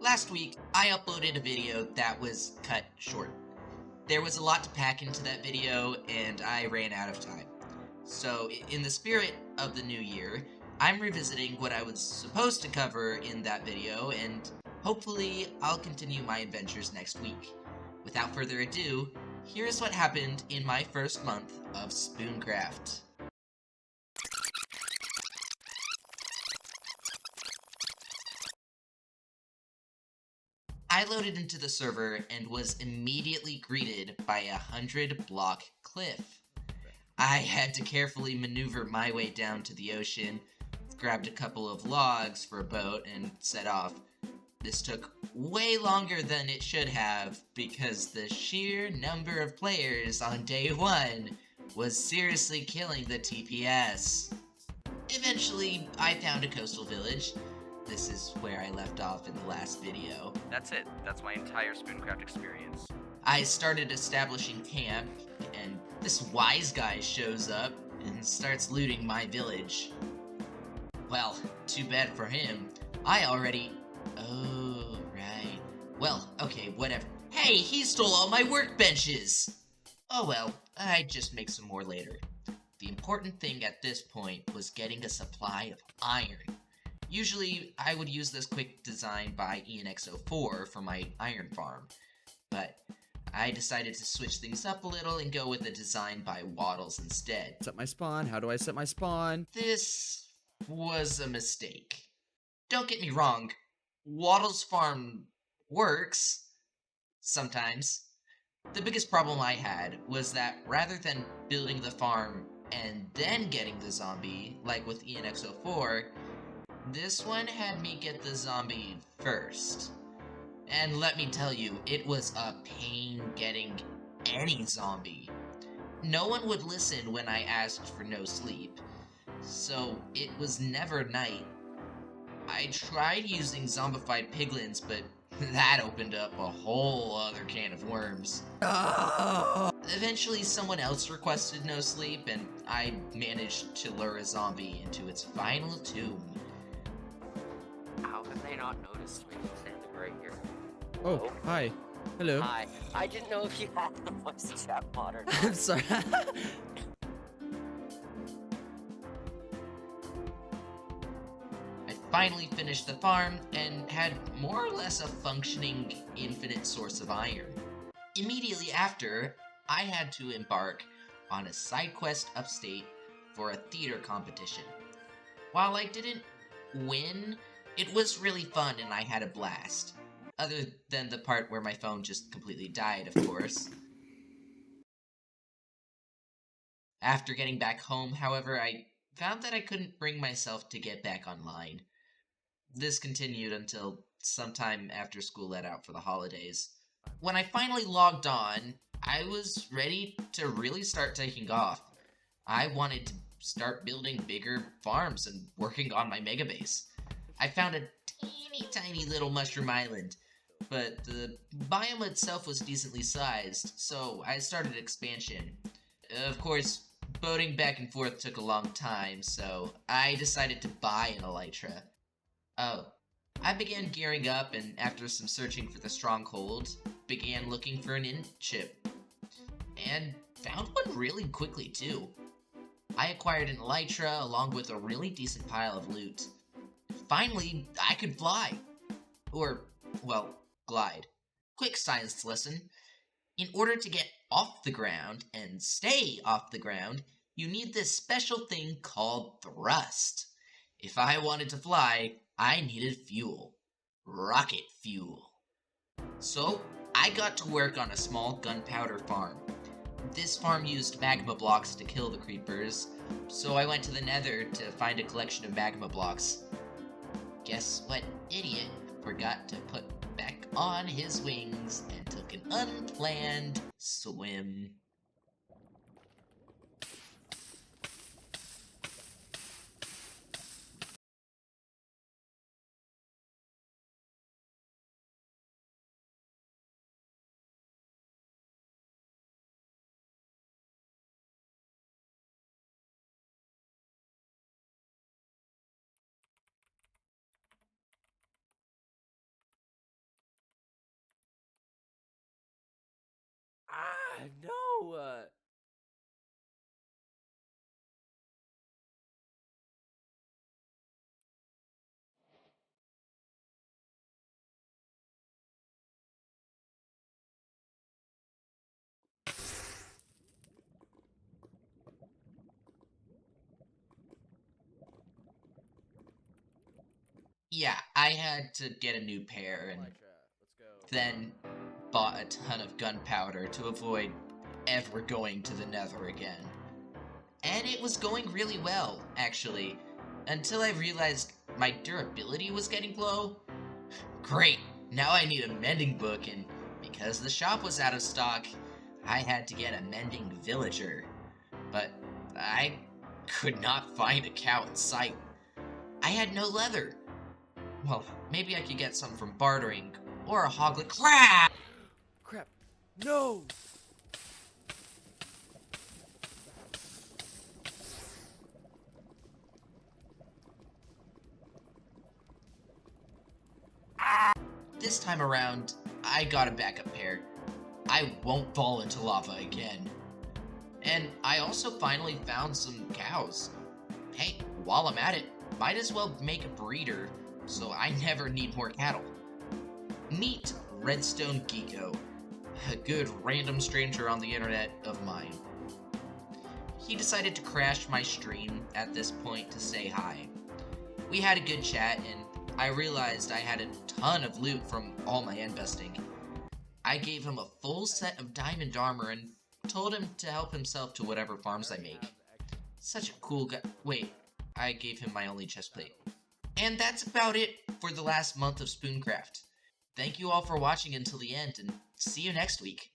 Last week, I uploaded a video that was cut short. There was a lot to pack into that video, and I ran out of time. So, in the spirit of the new year, I'm revisiting what I was supposed to cover in that video, and hopefully I'll continue my adventures next week. Without further ado, here's what happened in my first month of Spooncraft. I loaded into the server and was immediately greeted by a 100-block cliff. I had to carefully maneuver my way down to the ocean, grabbed a couple of logs for a boat, and set off. This took way longer than it should have because the sheer number of players on day 1 was seriously killing the TPS. Eventually, I found a coastal village. This is where I left off in the last video. That's it. That's my entire Spooncraft experience. I started establishing camp, and this wise guy shows up and starts looting my village. Well, too bad for him. I already... Oh, right. Well, okay, whatever. Hey, he stole all my workbenches! Oh well, I'd just make some more later. The important thing at this point was getting a supply of iron. Usually, I would use this quick design by ENX04 for my iron farm, but I decided to switch things up a little and go with a design by Waddles instead. Set my spawn. How do I set my spawn? This was a mistake. Don't get me wrong, Waddles' farm works sometimes. The biggest problem I had was that rather than building the farm and then getting the zombie, like with ENX04, this one had me get the zombie first. And let me tell you, it was a pain getting any zombie. No one would listen when I asked for no sleep, so it was never night. I tried using zombified piglins, but that opened up a whole other can of worms. Eventually, someone else requested no sleep, and I managed to lure a zombie into its final tomb. How have they not noticed me standing right here? Oh, hi. Hello. Hi. I didn't know if you had the voice chat mod or not. I'm sorry. I finally finished the farm and had more or less a functioning infinite source of iron. Immediately after, I had to embark on a side quest upstate for a theater competition. While I didn't win, it was really fun and I had a blast. Other than the part where my phone just completely died, of course. After getting back home, however, I found that I couldn't bring myself to get back online. This continued until sometime after school let out for the holidays. When I finally logged on, I was ready to really start taking off. I wanted to start building bigger farms and working on my mega base. I found a tiny little mushroom island, but the biome itself was decently sized, so I started expansion. Of course, boating back and forth took a long time, so I decided to buy an elytra. Oh, I began gearing up, and after some searching for the stronghold, began looking for an inn ship. And found one really quickly, too. I acquired an elytra along with a really decent pile of loot. Finally, I could fly. Or, well, glide. Quick science lesson. In order to get off the ground and stay off the ground, you need this special thing called thrust. If I wanted to fly, I needed fuel. Rocket fuel. So, I got to work on a small gunpowder farm. This farm used magma blocks to kill the creepers, so I went to the nether to find a collection of magma blocks. Guess what idiot forgot to put back on his wings and took an unplanned swim. No, Yeah, I had to get a new pair and then bought a ton of gunpowder to avoid ever going to the Nether again. And it was going really well, actually, until I realized my durability was getting low. Great, now I need a mending book, and because the shop was out of stock, I had to get a mending villager. But I could not find a cow in sight. I had no leather. Well, maybe I could get some from bartering, or a hoglet crap! crap. No. This time around, I got a backup pair. I won't fall into lava again. And I also finally found some cows. Hey, while I'm at it, might as well make a breeder, so I never need more cattle. Meet Redstone Geeko, a good random stranger on the internet of mine. He decided to crash my stream at this point to say hi. We had a good chat, and I realized I had a ton of loot from all my investing. I gave him a full set of diamond armor and told him to help himself to whatever farms I make. Such a cool guy. Wait, I gave him my only chestplate. And that's about it for the last month of Spooncraft. Thank you all for watching until the end, and see you next week.